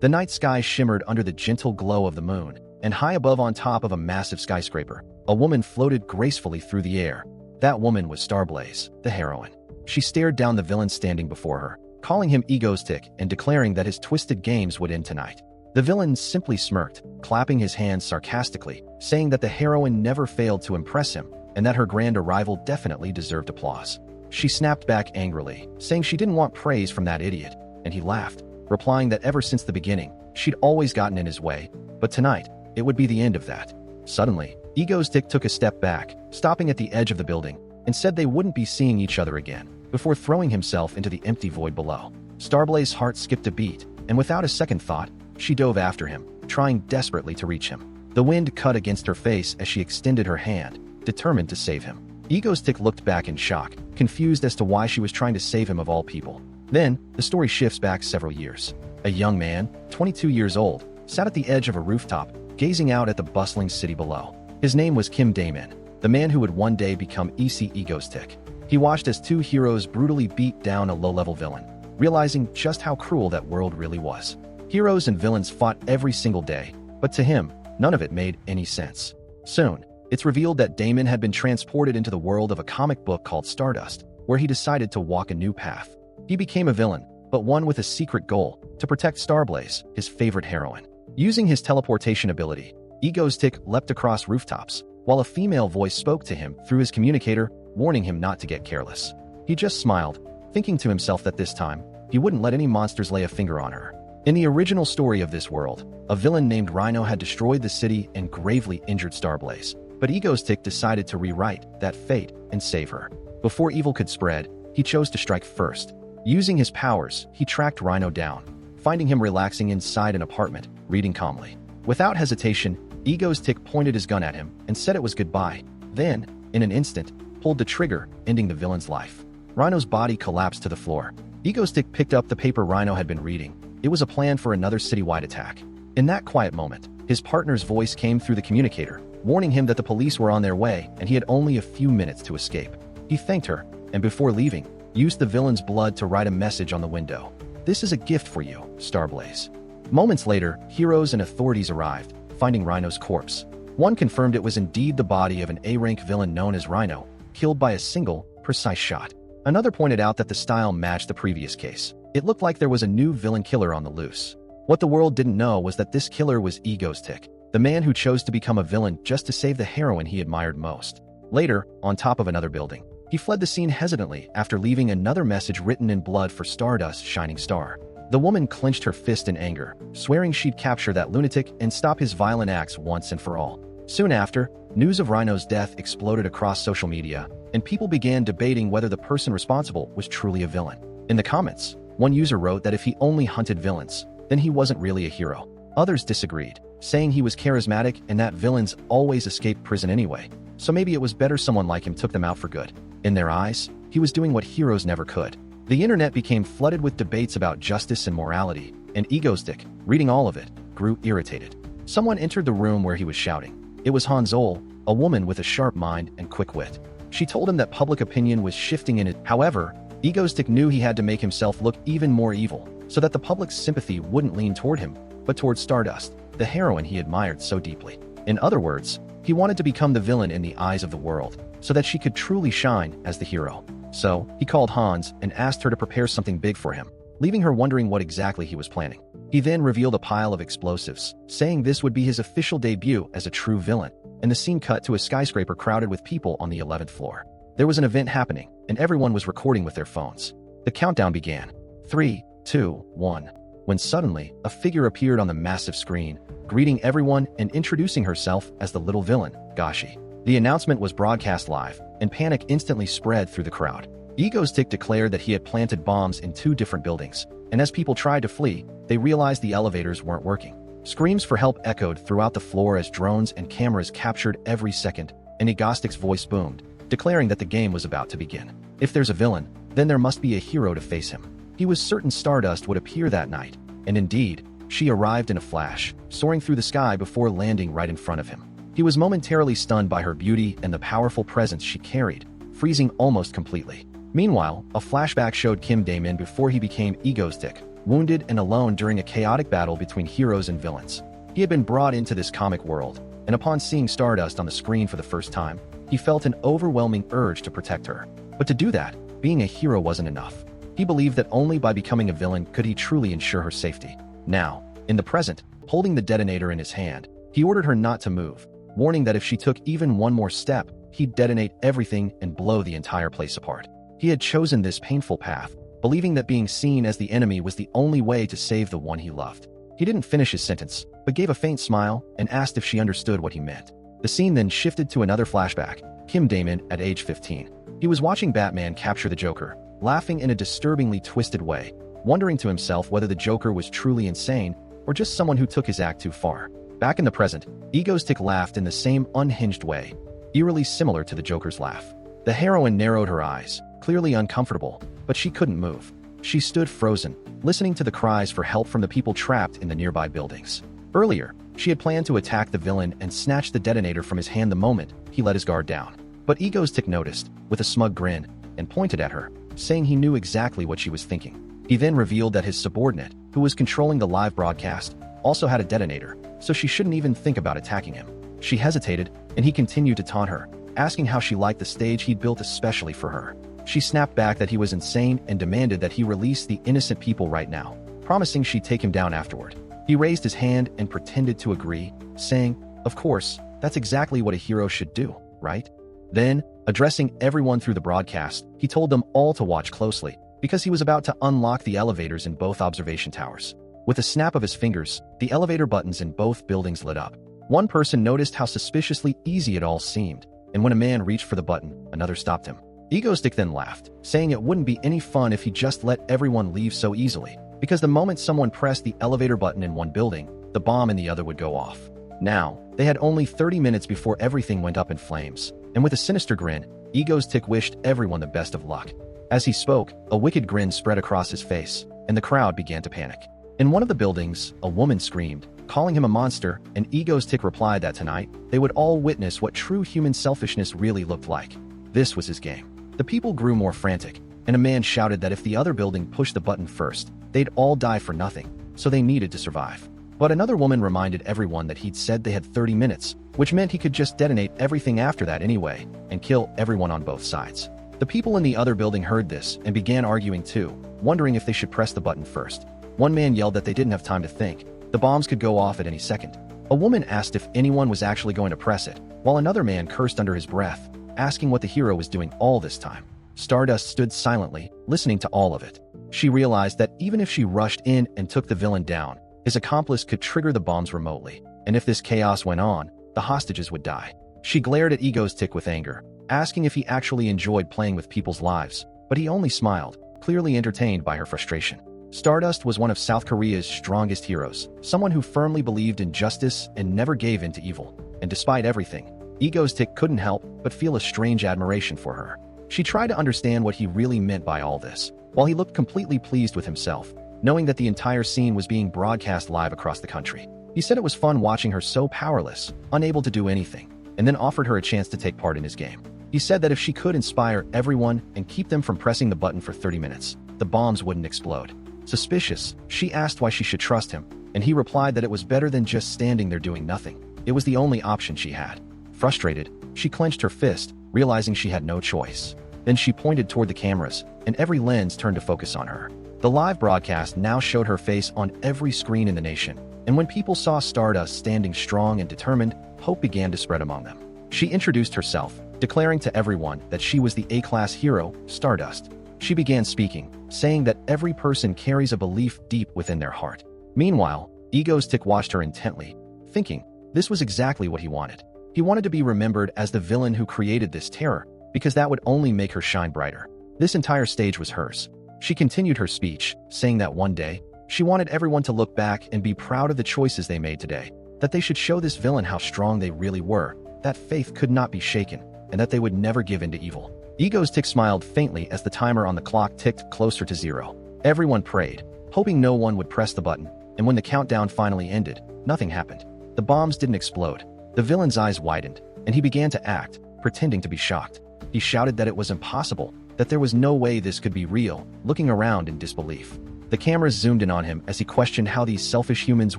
The night sky shimmered under the gentle glow of the moon, and high above on top of a massive skyscraper, a woman floated gracefully through the air. That woman was Starblaze, the heroine. She stared down the villain standing before her, calling him egoistic and declaring that his twisted games would end tonight. The villain simply smirked, clapping his hands sarcastically, saying that the heroine never failed to impress him and that her grand arrival definitely deserved applause. She snapped back angrily, saying she didn't want praise from that idiot, and he laughed, replying that ever since the beginning, she'd always gotten in his way, but tonight, it would be the end of that. Suddenly, Egostick took a step back, stopping at the edge of the building, and said they wouldn't be seeing each other again, before throwing himself into the empty void below. Starblaze's heart skipped a beat, and without a second thought, she dove after him, trying desperately to reach him. The wind cut against her face as she extended her hand, determined to save him. Egostick looked back in shock, confused as to why she was trying to save him of all people. Then, the story shifts back several years. A young man, 22 years old, sat at the edge of a rooftop, gazing out at the bustling city below. His name was Kim Damon, the man who would one day become EC Egostick. He watched as two heroes brutally beat down a low-level villain, realizing just how cruel that world really was. Heroes and villains fought every single day, but to him, none of it made any sense. Soon, it's revealed that Damon had been transported into the world of a comic book called Stardust, where he decided to walk a new path. He became a villain, but one with a secret goal: to protect Starblaze, his favorite heroine. Using his teleportation ability, Egostick leapt across rooftops, while a female voice spoke to him through his communicator, warning him not to get careless. He just smiled, thinking to himself that this time, he wouldn't let any monsters lay a finger on her. In the original story of this world, a villain named Rhino had destroyed the city and gravely injured Starblaze, but Egostick decided to rewrite that fate and save her. Before evil could spread, he chose to strike first. Using his powers, he tracked Rhino down, finding him relaxing inside an apartment, reading calmly. Without hesitation, Egostick pointed his gun at him and said it was goodbye. Then, in an instant, pulled the trigger, ending the villain's life. Rhino's body collapsed to the floor. Egostick picked up the paper Rhino had been reading. It was a plan for another citywide attack. In that quiet moment, his partner's voice came through the communicator, warning him that the police were on their way and he had only a few minutes to escape. He thanked her, and before leaving, used the villain's blood to write a message on the window. "This is a gift for you, Starblaze." Moments later, heroes and authorities arrived, finding Rhino's corpse. One confirmed it was indeed the body of an A-rank villain known as Rhino, killed by a single, precise shot. Another pointed out that the style matched the previous case. It looked like there was a new villain killer on the loose. What the world didn't know was that this killer was Egostick, the man who chose to become a villain just to save the heroine he admired most. Later, on top of another building, he fled the scene hesitantly after leaving another message written in blood for Stardust's shining star. The woman clenched her fist in anger, swearing she'd capture that lunatic and stop his violent acts once and for all. Soon after, news of Rhino's death exploded across social media, and people began debating whether the person responsible was truly a villain. In the comments, one user wrote that if he only hunted villains, then he wasn't really a hero. Others disagreed, saying he was charismatic and that villains always escape prison anyway, so maybe it was better someone like him took them out for good. In their eyes, he was doing what heroes never could. The internet became flooded with debates about justice and morality, and Egostick, reading all of it, grew irritated. Someone entered the room where he was shouting. It was Hanzol, a woman with a sharp mind and quick wit. She told him that public opinion was shifting in it. However, Egostick knew he had to make himself look even more evil, so that the public's sympathy wouldn't lean toward him, but toward Stardust, the heroine he admired so deeply. In other words, he wanted to become the villain in the eyes of the world, so that she could truly shine as the hero. So, he called Hans and asked her to prepare something big for him, leaving her wondering what exactly he was planning. He then revealed a pile of explosives, saying this would be his official debut as a true villain, and the scene cut to a skyscraper crowded with people on the 11th floor. There was an event happening, and everyone was recording with their phones. The countdown began. 3, 2, 1. When suddenly, a figure appeared on the massive screen, greeting everyone and introducing herself as the little villain, Gashi. The announcement was broadcast live, and panic instantly spread through the crowd. Egostick declared that he had planted bombs in 2 different buildings, and as people tried to flee, they realized the elevators weren't working. Screams for help echoed throughout the floor as drones and cameras captured every second, and Egostick's voice boomed, declaring that the game was about to begin. If there's a villain, then there must be a hero to face him. He was certain Stardust would appear that night, and indeed, she arrived in a flash, soaring through the sky before landing right in front of him. He was momentarily stunned by her beauty and the powerful presence she carried, freezing almost completely. Meanwhile, a flashback showed Kim Damon before he became Egostick, wounded and alone during a chaotic battle between heroes and villains. He had been brought into this comic world, and upon seeing Stardust on the screen for the first time, he felt an overwhelming urge to protect her. But to do that, being a hero wasn't enough. He believed that only by becoming a villain could he truly ensure her safety. Now, in the present, holding the detonator in his hand, he ordered her not to move, warning that if she took even one more step, he'd detonate everything and blow the entire place apart. He had chosen this painful path, believing that being seen as the enemy was the only way to save the one he loved. He didn't finish his sentence, but gave a faint smile and asked if she understood what he meant. The scene then shifted to another flashback, Kim Damon at age 15. He was watching Batman capture the Joker, laughing in a disturbingly twisted way, wondering to himself whether the Joker was truly insane or just someone who took his act too far. Back in the present, Egostick laughed in the same unhinged way, eerily similar to the Joker's laugh. The heroine narrowed her eyes, clearly uncomfortable, but she couldn't move. She stood frozen, listening to the cries for help from the people trapped in the nearby buildings. Earlier, she had planned to attack the villain and snatch the detonator from his hand the moment he let his guard down. But Egostick noticed, with a smug grin, and pointed at her, saying he knew exactly what she was thinking. He then revealed that his subordinate, who was controlling the live broadcast, also had a detonator, so she shouldn't even think about attacking him. She hesitated, and he continued to taunt her, asking how she liked the stage he'd built especially for her. She snapped back that he was insane and demanded that he release the innocent people right now, promising she'd take him down afterward. He raised his hand and pretended to agree, saying, "Of course, that's exactly what a hero should do, right?" Then, addressing everyone through the broadcast, he told them all to watch closely, because he was about to unlock the elevators in both observation towers. With a snap of his fingers, the elevator buttons in both buildings lit up. One person noticed how suspiciously easy it all seemed, and when a man reached for the button, another stopped him. Egostick then laughed, saying it wouldn't be any fun if he just let everyone leave so easily, because the moment someone pressed the elevator button in one building, the bomb in the other would go off. Now, they had only 30 minutes before everything went up in flames, and with a sinister grin, Egostick wished everyone the best of luck. As he spoke, a wicked grin spread across his face, and the crowd began to panic. In one of the buildings, a woman screamed, calling him a monster, and Egostick replied that tonight, they would all witness what true human selfishness really looked like. This was his game. The people grew more frantic, and a man shouted that if the other building pushed the button first, they'd all die for nothing, so they needed to survive. But another woman reminded everyone that he'd said they had 30 minutes, which meant he could just detonate everything after that anyway, and kill everyone on both sides. The people in the other building heard this and began arguing too, wondering if they should press the button first. One man yelled that they didn't have time to think. The bombs could go off at any second. A woman asked if anyone was actually going to press it, while another man cursed under his breath, asking what the hero was doing all this time. Stardust stood silently, listening to all of it. She realized that even if she rushed in and took the villain down, his accomplice could trigger the bombs remotely, and if this chaos went on, the hostages would die. She glared at Egostick with anger, asking if he actually enjoyed playing with people's lives, but he only smiled, clearly entertained by her frustration. Stardust was one of South Korea's strongest heroes, someone who firmly believed in justice and never gave in to evil. And despite everything, Egostick couldn't help but feel a strange admiration for her. She tried to understand what he really meant by all this, while he looked completely pleased with himself, knowing that the entire scene was being broadcast live across the country. He said it was fun watching her so powerless, unable to do anything, and then offered her a chance to take part in his game. He said that if she could inspire everyone and keep them from pressing the button for 30 minutes, the bombs wouldn't explode. Suspicious, she asked why she should trust him, and he replied that it was better than just standing there doing nothing. It was the only option she had. Frustrated, she clenched her fist, realizing she had no choice. Then she pointed toward the cameras, and every lens turned to focus on her. The live broadcast now showed her face on every screen in the nation, and when people saw Stardust standing strong and determined, hope began to spread among them. She introduced herself, declaring to everyone that she was the A-class hero, Stardust. She began speaking, saying that every person carries a belief deep within their heart. Meanwhile, Egostick watched her intently, thinking this was exactly what he wanted. He wanted to be remembered as the villain who created this terror, because that would only make her shine brighter. This entire stage was hers. She continued her speech, saying that one day, she wanted everyone to look back and be proud of the choices they made today, that they should show this villain how strong they really were, that faith could not be shaken, and that they would never give in to evil. Egostick smiled faintly as the timer on the clock ticked closer to 0. Everyone prayed, hoping no one would press the button, and when the countdown finally ended, nothing happened. The bombs didn't explode. The villain's eyes widened, and he began to act, pretending to be shocked. He shouted that it was impossible, that there was no way this could be real, looking around in disbelief. The cameras zoomed in on him as he questioned how these selfish humans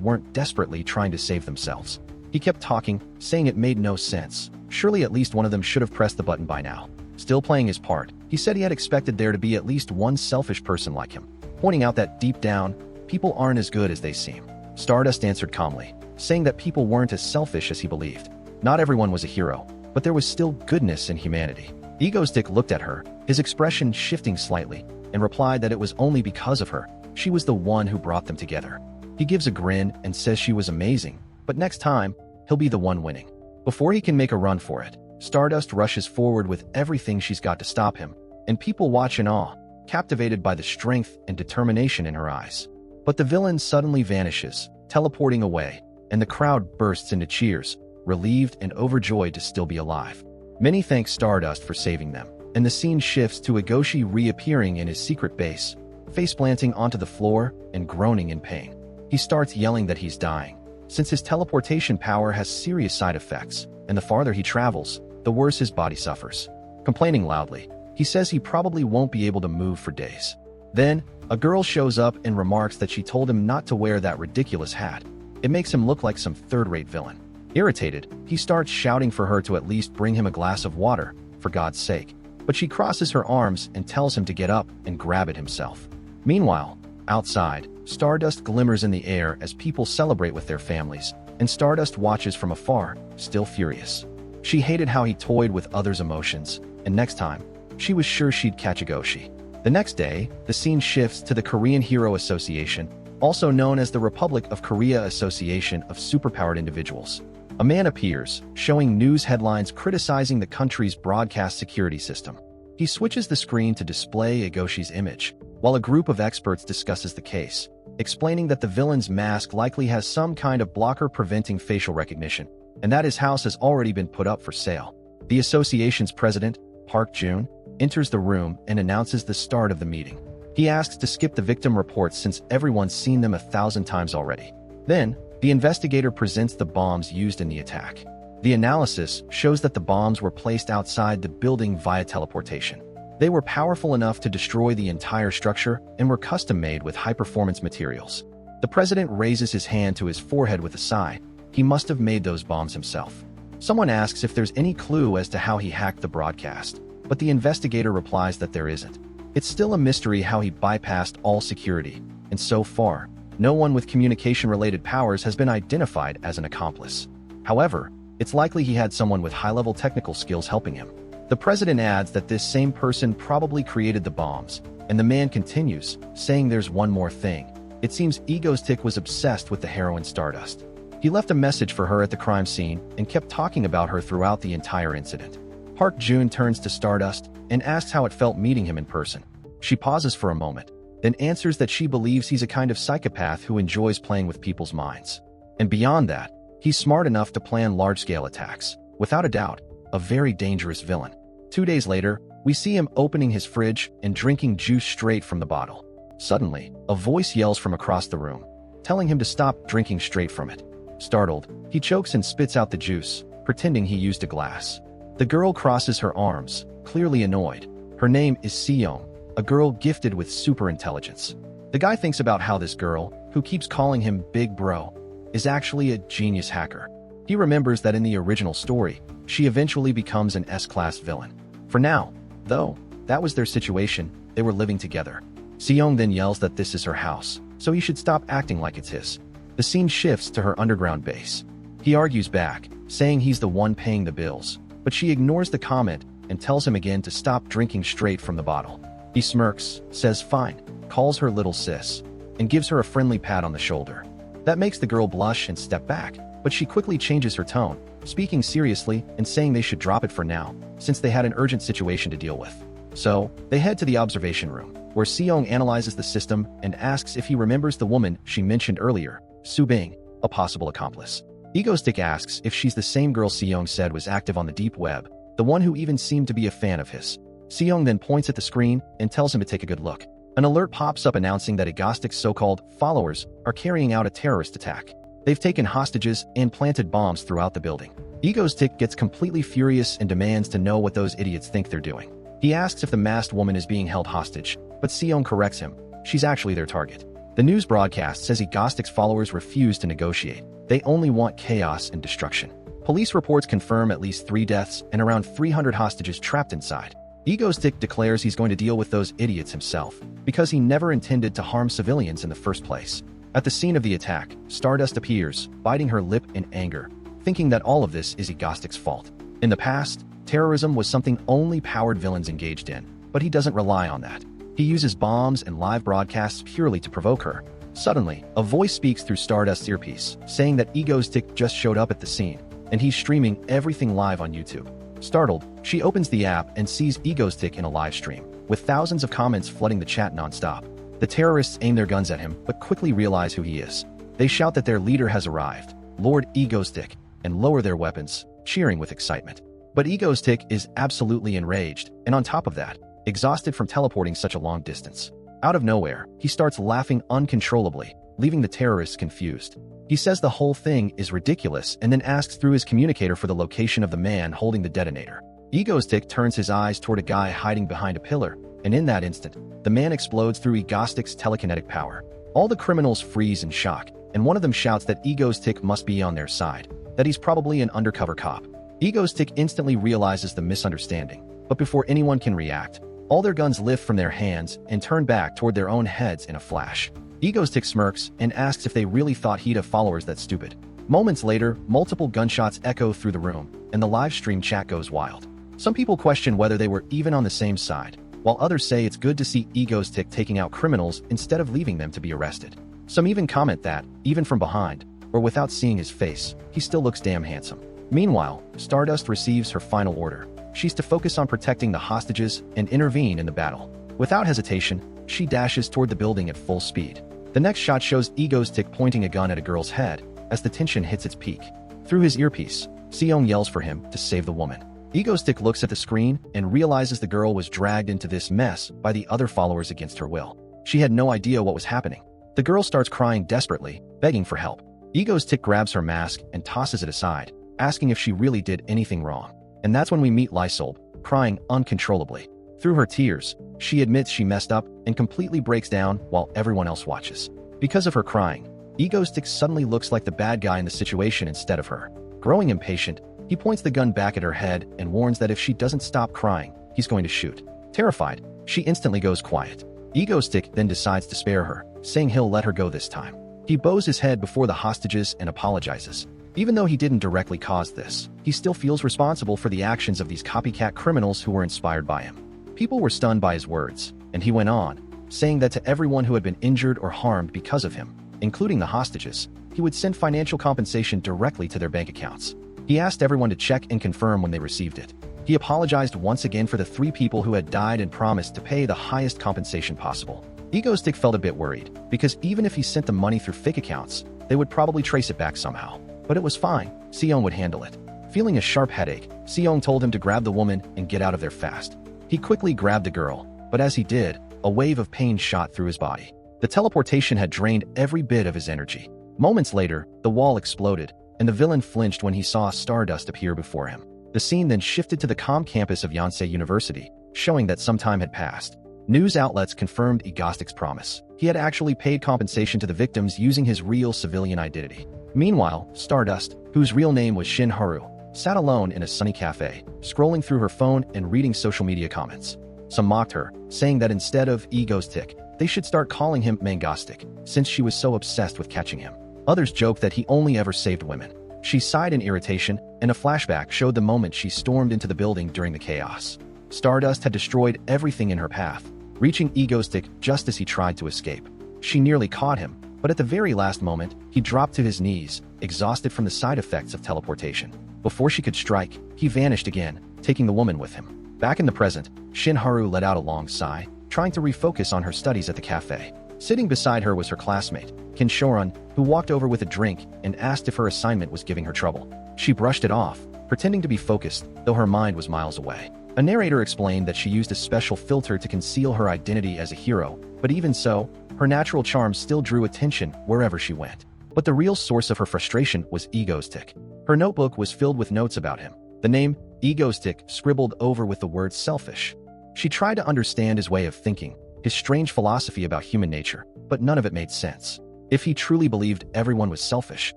weren't desperately trying to save themselves. He kept talking, saying it made no sense. Surely at least one of them should have pressed the button by now. Still playing his part, he said he had expected there to be at least one selfish person like him, pointing out that deep down, people aren't as good as they seem. Stardust answered calmly, saying that people weren't as selfish as he believed. Not everyone was a hero, but there was still goodness in humanity. Egostick looked at her, his expression shifting slightly, and replied that it was only because of her. She was the one who brought them together. He gives a grin and says she was amazing, but next time, he'll be the one winning. Before he can make a run for it, Stardust rushes forward with everything she's got to stop him, and people watch in awe, captivated by the strength and determination in her eyes. But the villain suddenly vanishes, teleporting away, and the crowd bursts into cheers, relieved and overjoyed to still be alive. Many thank Stardust for saving them, and the scene shifts to Egoshi reappearing in his secret base, face-planting onto the floor and groaning in pain. He starts yelling that he's dying, since his teleportation power has serious side effects, and the farther he travels, the worse his body suffers. Complaining loudly, he says he probably won't be able to move for days. Then, a girl shows up and remarks that she told him not to wear that ridiculous hat. It makes him look like some third-rate villain. Irritated, he starts shouting for her to at least bring him a glass of water, for God's sake. But she crosses her arms and tells him to get up and grab it himself. Meanwhile, outside, Stardust glimmers in the air as people celebrate with their families, and Stardust watches from afar, still furious. She hated how he toyed with others' emotions, and next time, she was sure she'd catch Egoshi. The next day, the scene shifts to the Korean Hero Association, also known as the Republic of Korea Association of Superpowered Individuals. A man appears, showing news headlines criticizing the country's broadcast security system. He switches the screen to display Egoshi's image, while a group of experts discusses the case, explaining that the villain's mask likely has some kind of blocker preventing facial recognition, and that his house has already been put up for sale. The association's president, Park Jun, enters the room and announces the start of the meeting. He asks to skip the victim reports since everyone's seen them 1,000 times already. Then, the investigator presents the bombs used in the attack. The analysis shows that the bombs were placed outside the building via teleportation. They were powerful enough to destroy the entire structure and were custom-made with high-performance materials. The president raises his hand to his forehead with a sigh. He must have made those bombs himself. Someone asks if there's any clue as to how he hacked the broadcast, but the investigator replies that there isn't. It's still a mystery how he bypassed all security, and so far, no one with communication-related powers has been identified as an accomplice. However, it's likely he had someone with high-level technical skills helping him. The president adds that this same person probably created the bombs, and the man continues, saying there's one more thing. It seems Egostick was obsessed with the heroine Stardust. He left a message for her at the crime scene and kept talking about her throughout the entire incident. Park Jun turns to Stardust and asks how it felt meeting him in person. She pauses for a moment, then answers that she believes he's a kind of psychopath who enjoys playing with people's minds. And beyond that, he's smart enough to plan large-scale attacks. Without a doubt, a very dangerous villain. 2 days later, we see him opening his fridge and drinking juice straight from the bottle. Suddenly, a voice yells from across the room, telling him to stop drinking straight from it. Startled, he chokes and spits out the juice, pretending he used a glass. The girl crosses her arms, clearly annoyed. Her name is Seong, a girl gifted with super intelligence. The guy thinks about how this girl, who keeps calling him Big Bro, is actually a genius hacker. He remembers that in the original story, she eventually becomes an S-class villain. For now, though, that was their situation, they were living together. Seong then yells that this is her house, so he should stop acting like it's his. The scene shifts to her underground base. He argues back, saying he's the one paying the bills, but she ignores the comment and tells him again to stop drinking straight from the bottle. He smirks, says fine, calls her little sis, and gives her a friendly pat on the shoulder. That makes the girl blush and step back, but she quickly changes her tone, speaking seriously and saying they should drop it for now, since they had an urgent situation to deal with. So, they head to the observation room, where Seong analyzes the system and asks if he remembers the woman she mentioned earlier, Su Bing, a possible accomplice. Egostick asks if she's the same girl Seong said was active on the deep web, the one who even seemed to be a fan of his. Seong then points at the screen and tells him to take a good look. An alert pops up announcing that Egostick's so-called followers are carrying out a terrorist attack. They've taken hostages and planted bombs throughout the building. Egostick gets completely furious and demands to know what those idiots think they're doing. He asks if the masked woman is being held hostage, but Seong corrects him, she's actually their target. The news broadcast says Egostic's followers refuse to negotiate. They only want chaos and destruction. Police reports confirm at least 3 deaths and around 300 hostages trapped inside. Egostic declares he's going to deal with those idiots himself, because he never intended to harm civilians in the first place. At the scene of the attack, Stardust appears, biting her lip in anger, thinking that all of this is Egostic's fault. In the past, terrorism was something only powered villains engaged in, but he doesn't rely on that. He uses bombs and live broadcasts purely to provoke her. Suddenly, a voice speaks through Stardust's earpiece, saying that Egostic just showed up at the scene, and he's streaming everything live on YouTube. Startled, she opens the app and sees Egostic in a live stream, with thousands of comments flooding the chat nonstop. The terrorists aim their guns at him, but quickly realize who he is. They shout that their leader has arrived, Lord Egostic, and lower their weapons, cheering with excitement. But Egostic is absolutely enraged, and on top of that, exhausted from teleporting such a long distance. Out of nowhere, he starts laughing uncontrollably, leaving the terrorists confused. He says the whole thing is ridiculous and then asks through his communicator for the location of the man holding the detonator. Egostic turns his eyes toward a guy hiding behind a pillar, and in that instant, the man explodes through Egostic's telekinetic power. All the criminals freeze in shock, and one of them shouts that Egostic must be on their side, that he's probably an undercover cop. Egostic instantly realizes the misunderstanding, but before anyone can react, all their guns lift from their hands and turn back toward their own heads in a flash. Egostic smirks and asks if they really thought he'd have followers that stupid. Moments later, multiple gunshots echo through the room, and the live stream chat goes wild. Some people question whether they were even on the same side, while others say it's good to see Egostic taking out criminals instead of leaving them to be arrested. Some even comment that, even from behind, or without seeing his face, he still looks damn handsome. Meanwhile, Stardust receives her final order. She's to focus on protecting the hostages and intervene in the battle. Without hesitation, she dashes toward the building at full speed. The next shot shows Egostic pointing a gun at a girl's head as the tension hits its peak. Through his earpiece, Seong yells for him to save the woman. Egostic looks at the screen and realizes the girl was dragged into this mess by the other followers against her will. She had no idea what was happening. The girl starts crying desperately, begging for help. Egostic grabs her mask and tosses it aside, asking if she really did anything wrong. And that's when we meet Lysolb, crying uncontrollably. Through her tears, she admits she messed up and completely breaks down while everyone else watches. Because of her crying, Egostic suddenly looks like the bad guy in the situation instead of her. Growing impatient, he points the gun back at her head and warns that if she doesn't stop crying, he's going to shoot. Terrified, she instantly goes quiet. Egostic then decides to spare her, saying he'll let her go this time. He bows his head before the hostages and apologizes. Even though he didn't directly cause this, he still feels responsible for the actions of these copycat criminals who were inspired by him. People were stunned by his words, and he went on, saying that to everyone who had been injured or harmed because of him, including the hostages, he would send financial compensation directly to their bank accounts. He asked everyone to check and confirm when they received it. He apologized once again for the 3 people who had died and promised to pay the highest compensation possible. Egostic felt a bit worried, because even if he sent the money through fake accounts, they would probably trace it back somehow. But it was fine, Seong would handle it. Feeling a sharp headache, Seong told him to grab the woman and get out of there fast. He quickly grabbed the girl, but as he did, a wave of pain shot through his body. The teleportation had drained every bit of his energy. Moments later, the wall exploded, and the villain flinched when he saw Stardust appear before him. The scene then shifted to the calm campus of Yonsei University, showing that some time had passed. News outlets confirmed Egostic's promise. He had actually paid compensation to the victims using his real civilian identity. Meanwhile, Stardust, whose real name was Shin Haru, sat alone in a sunny cafe, scrolling through her phone and reading social media comments. Some mocked her, saying that instead of Egostic, they should start calling him Mangastic, since she was so obsessed with catching him. Others joked that he only ever saved women. She sighed in irritation, and a flashback showed the moment she stormed into the building during the chaos. Stardust had destroyed everything in her path, reaching Egostic just as he tried to escape. She nearly caught him, but at the very last moment, he dropped to his knees, exhausted from the side effects of teleportation. Before she could strike, he vanished again, taking the woman with him. Back in the present, Shin Haru let out a long sigh, trying to refocus on her studies at the cafe. Sitting beside her was her classmate, Kim Shoran, who walked over with a drink and asked if her assignment was giving her trouble. She brushed it off, pretending to be focused, though her mind was miles away. A narrator explained that she used a special filter to conceal her identity as a hero, but even so, her natural charm still drew attention wherever she went. But the real source of her frustration was Egostic. Her notebook was filled with notes about him, the name Egostic scribbled over with the word selfish. She tried to understand his way of thinking, his strange philosophy about human nature, but none of it made sense. If he truly believed everyone was selfish,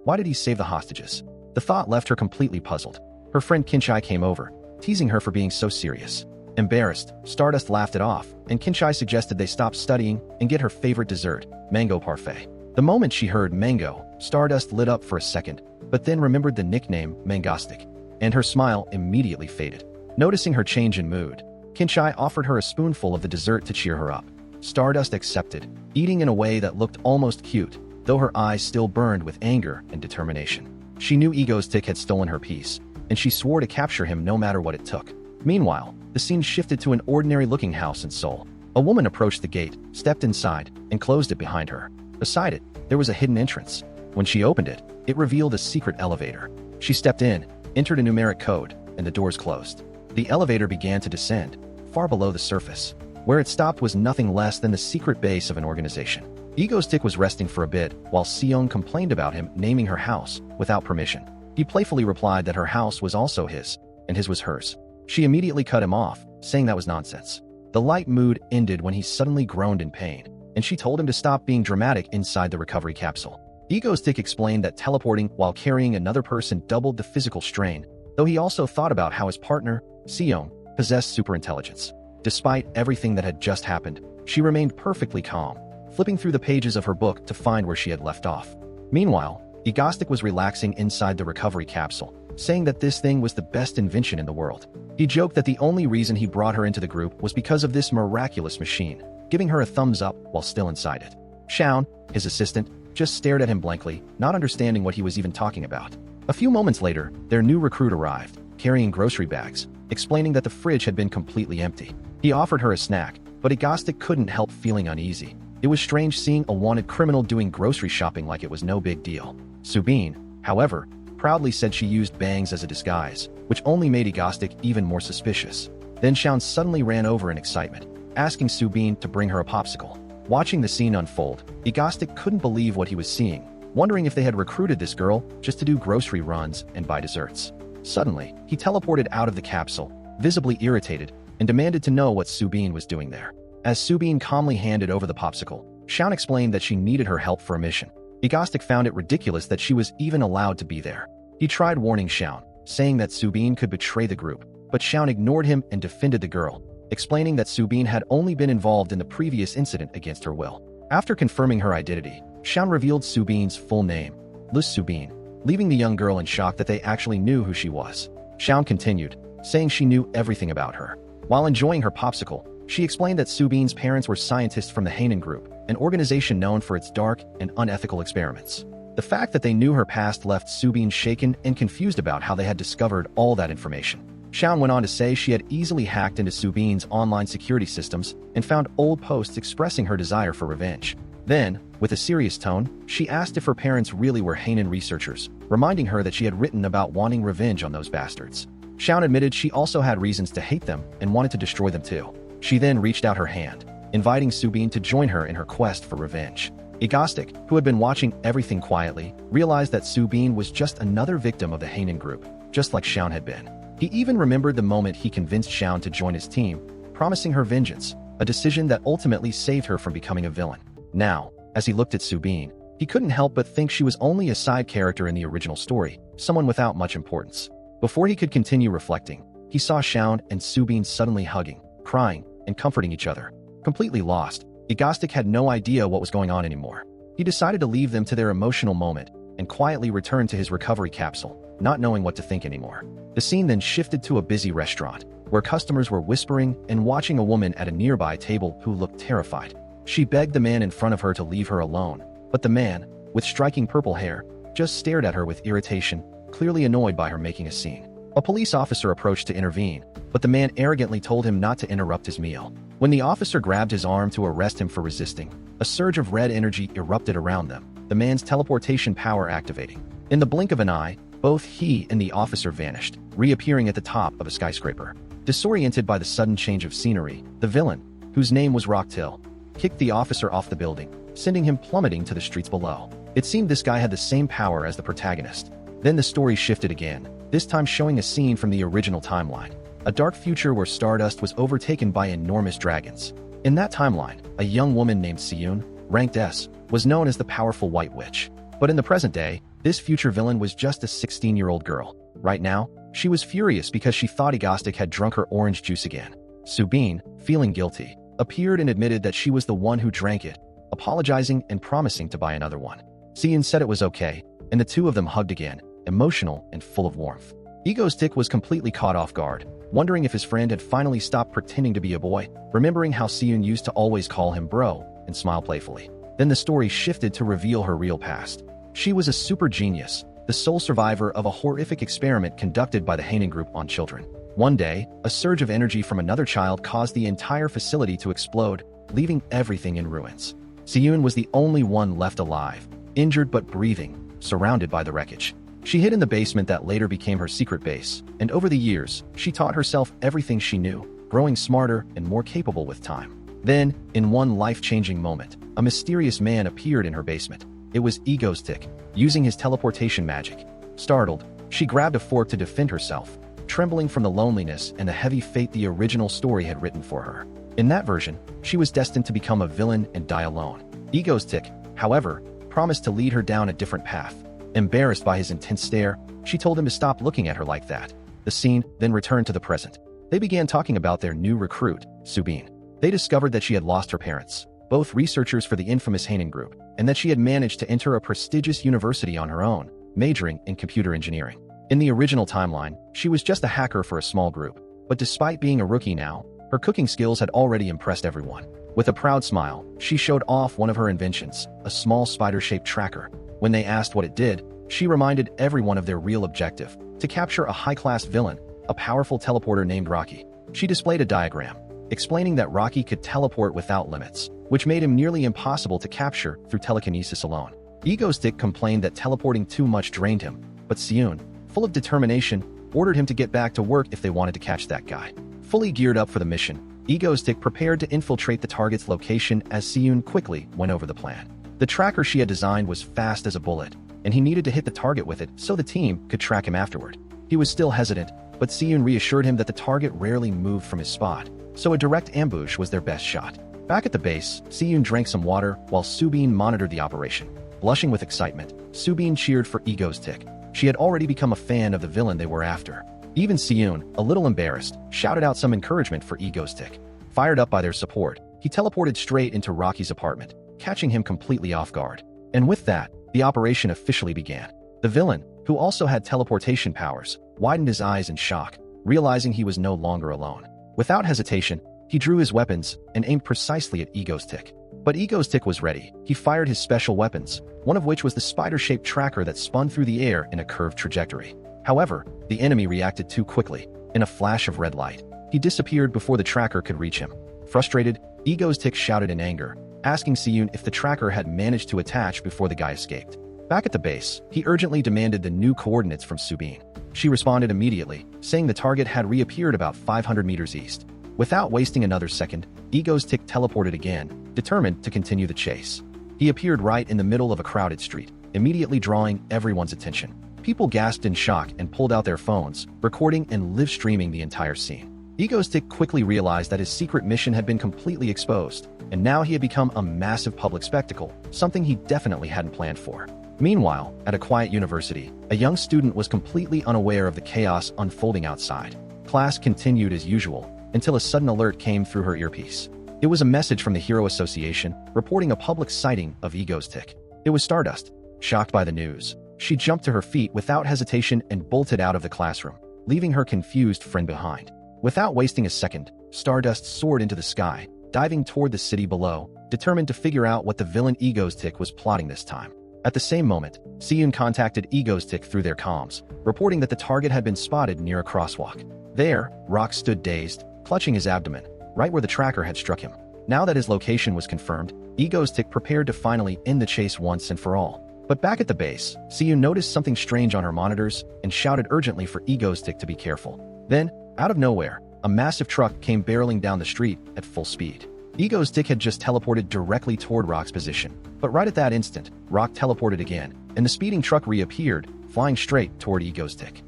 why did he save the hostages? The thought left her completely puzzled. Her friend Kinchai came over, teasing her for being so serious. Embarrassed, Stardust laughed it off, and Kinchai suggested they stop studying and get her favorite dessert, mango parfait. The moment she heard mango, Stardust lit up for a second, but then remembered the nickname Mangastic, and her smile immediately faded. Noticing her change in mood, Kinchai offered her a spoonful of the dessert to cheer her up. Stardust accepted, eating in a way that looked almost cute, though her eyes still burned with anger and determination. She knew Egostick had stolen her piece, and she swore to capture him no matter what it took. Meanwhile, the scene shifted to an ordinary-looking house in Seoul. A woman approached the gate, stepped inside, and closed it behind her. Beside it, there was a hidden entrance. When she opened it, it revealed a secret elevator. She stepped in, entered a numeric code, and the doors closed. The elevator began to descend, far below the surface. Where it stopped was nothing less than the secret base of an organization. Egostick was resting for a bit while Seong complained about him naming her house without permission. He playfully replied that her house was also his, and his was hers. She immediately cut him off, saying that was nonsense. The light mood ended when he suddenly groaned in pain, and she told him to stop being dramatic inside the recovery capsule. Egostick explained that teleporting while carrying another person doubled the physical strain, though he also thought about how his partner, Seong, possessed superintelligence. Despite everything that had just happened, she remained perfectly calm, flipping through the pages of her book to find where she had left off. Meanwhile, Egostick was relaxing inside the recovery capsule, saying that this thing was the best invention in the world. He joked that the only reason he brought her into the group was because of this miraculous machine, giving her a thumbs up while still inside it. Shaun, his assistant, just stared at him blankly, not understanding what he was even talking about. A few moments later, their new recruit arrived, carrying grocery bags, explaining that the fridge had been completely empty. He offered her a snack, but Egostick couldn't help feeling uneasy. It was strange seeing a wanted criminal doing grocery shopping like it was no big deal. Subin, however, proudly said she used bangs as a disguise, which only made Egostick even more suspicious. Then Shaun suddenly ran over in excitement, asking Subin to bring her a popsicle. Watching the scene unfold, Egostick couldn't believe what he was seeing, wondering if they had recruited this girl just to do grocery runs and buy desserts. Suddenly, he teleported out of the capsule, visibly irritated, and demanded to know what Subin was doing there. As Subin calmly handed over the popsicle, Shaun explained that she needed her help for a mission. Egostick found it ridiculous that she was even allowed to be there. He tried warning Shaun, saying that Subin could betray the group, but Shaun ignored him and defended the girl, explaining that Subin had only been involved in the previous incident against her will. After confirming her identity, Shaun revealed Subin's full name, Luz Subin, leaving the young girl in shock that they actually knew who she was. Shaun continued, saying she knew everything about her. While enjoying her popsicle, she explained that Subin's parents were scientists from the Hainan Group, an organization known for its dark and unethical experiments. The fact that they knew her past left Subin shaken and confused about how they had discovered all that information. Shaun went on to say she had easily hacked into Subin's online security systems and found old posts expressing her desire for revenge. Then, with a serious tone, she asked if her parents really were Hainan researchers, reminding her that she had written about wanting revenge on those bastards. Shaun admitted she also had reasons to hate them and wanted to destroy them too. She then reached out her hand, inviting Subin to join her in her quest for revenge. Egostick, who had been watching everything quietly, realized that Subin was just another victim of the Hainan Group, just like Shaun had been. He even remembered the moment he convinced Shaun to join his team, promising her vengeance, a decision that ultimately saved her from becoming a villain. Now, as he looked at Subin, he couldn't help but think she was only a side character in the original story, someone without much importance. Before he could continue reflecting, he saw Shaun and Subin suddenly hugging, crying, and comforting each other. Completely lost, Egostick had no idea what was going on anymore. He decided to leave them to their emotional moment and quietly returned to his recovery capsule, not knowing what to think anymore. The scene then shifted to a busy restaurant, where customers were whispering and watching a woman at a nearby table who looked terrified. She begged the man in front of her to leave her alone, but the man, with striking purple hair, just stared at her with irritation, clearly annoyed by her making a scene. A police officer approached to intervene, but the man arrogantly told him not to interrupt his meal. When the officer grabbed his arm to arrest him for resisting, a surge of red energy erupted around them, the man's teleportation power activating. In the blink of an eye, both he and the officer vanished, reappearing at the top of a skyscraper. Disoriented by the sudden change of scenery, the villain, whose name was Rocktill, kicked the officer off the building, sending him plummeting to the streets below. It seemed this guy had the same power as the protagonist. Then the story shifted again, this time showing a scene from the original timeline. A dark future where Stardust was overtaken by enormous dragons. In that timeline, a young woman named Siyun, ranked S, was known as the powerful White Witch. But in the present day, this future villain was just a 16-year-old girl. Right now, she was furious because she thought Egostic had drunk her orange juice again. Subin, feeling guilty, appeared and admitted that she was the one who drank it, apologizing and promising to buy another one. Siyun said it was okay, and the two of them hugged again, emotional and full of warmth. Egostic was completely caught off guard, wondering if his friend had finally stopped pretending to be a boy, remembering how Siyun used to always call him bro and smile playfully. Then the story shifted to reveal her real past. She was a super genius, the sole survivor of a horrific experiment conducted by the Hainin group on children. One day, a surge of energy from another child caused the entire facility to explode, leaving everything in ruins. Siyun was the only one left alive, injured but breathing, surrounded by the wreckage. She hid in the basement that later became her secret base, and over the years, she taught herself everything she knew, growing smarter and more capable with time. Then, in one life-changing moment, a mysterious man appeared in her basement. It was Egostic, using his teleportation magic. Startled, she grabbed a fork to defend herself, trembling from the loneliness and the heavy fate the original story had written for her. In that version, she was destined to become a villain and die alone. Egostic, however, promised to lead her down a different path. Embarrassed by his intense stare, she told him to stop looking at her like that. The scene then returned to the present. They began talking about their new recruit, Subin. They discovered that she had lost her parents, both researchers for the infamous Hainin group, and that she had managed to enter a prestigious university on her own, majoring in computer engineering. In the original timeline, she was just a hacker for a small group, but despite being a rookie now, her cooking skills had already impressed everyone. With a proud smile, she showed off one of her inventions, a small spider-shaped tracker. When they asked what it did, she reminded everyone of their real objective, to capture a high-class villain, a powerful teleporter named Rocky. She displayed a diagram, explaining that Rocky could teleport without limits, which made him nearly impossible to capture through telekinesis alone. Egostic complained that teleporting too much drained him, but Siyun, full of determination, ordered him to get back to work if they wanted to catch that guy. Fully geared up for the mission, Egostic prepared to infiltrate the target's location as Siyun quickly went over the plan. The tracker she had designed was fast as a bullet, and he needed to hit the target with it so the team could track him afterward. He was still hesitant, but Siyun reassured him that the target rarely moved from his spot, so a direct ambush was their best shot. Back at the base, Siyun drank some water while Subin monitored the operation. Blushing with excitement, Subin cheered for Egostic. She had already become a fan of the villain they were after. Even Siyun, a little embarrassed, shouted out some encouragement for Egostic. Fired up by their support, he teleported straight into Rocky's apartment, catching him completely off guard. And with that, the operation officially began. The villain, who also had teleportation powers, widened his eyes in shock, realizing he was no longer alone. Without hesitation, he drew his weapons and aimed precisely at Egostic. But Egostic was ready. He fired his special weapons, one of which was the spider-shaped tracker that spun through the air in a curved trajectory. However, the enemy reacted too quickly. In a flash of red light, he disappeared before the tracker could reach him. Frustrated, Egostic shouted in anger, asking Siyun if the tracker had managed to attach before the guy escaped. Back at the base, he urgently demanded the new coordinates from Subin. She responded immediately, saying the target had reappeared about 500 meters east. Without wasting another second, Egostic teleported again, determined to continue the chase. He appeared right in the middle of a crowded street, immediately drawing everyone's attention. People gasped in shock and pulled out their phones, recording and live-streaming the entire scene. Egostic quickly realized that his secret mission had been completely exposed, and now he had become a massive public spectacle, something he definitely hadn't planned for. Meanwhile, at a quiet university, a young student was completely unaware of the chaos unfolding outside. Class continued as usual, until a sudden alert came through her earpiece. It was a message from the Hero Association, reporting a public sighting of Egostic. It was Stardust. Shocked by the news, she jumped to her feet without hesitation and bolted out of the classroom, leaving her confused friend behind. Without wasting a second, Stardust soared into the sky, diving toward the city below, determined to figure out what the villain Egostic was plotting this time. At the same moment, Siyun contacted Egostic through their comms, reporting that the target had been spotted near a crosswalk. There, Rock stood dazed, clutching his abdomen, right where the tracker had struck him. Now that his location was confirmed, Egostic prepared to finally end the chase once and for all. But back at the base, Siyun noticed something strange on her monitors and shouted urgently for Egostic to be careful. Then, out of nowhere, a massive truck came barreling down the street at full speed. Egostic had just teleported directly toward Rock's position. But right at that instant, Rock teleported again, and the speeding truck reappeared, flying straight toward Egostic.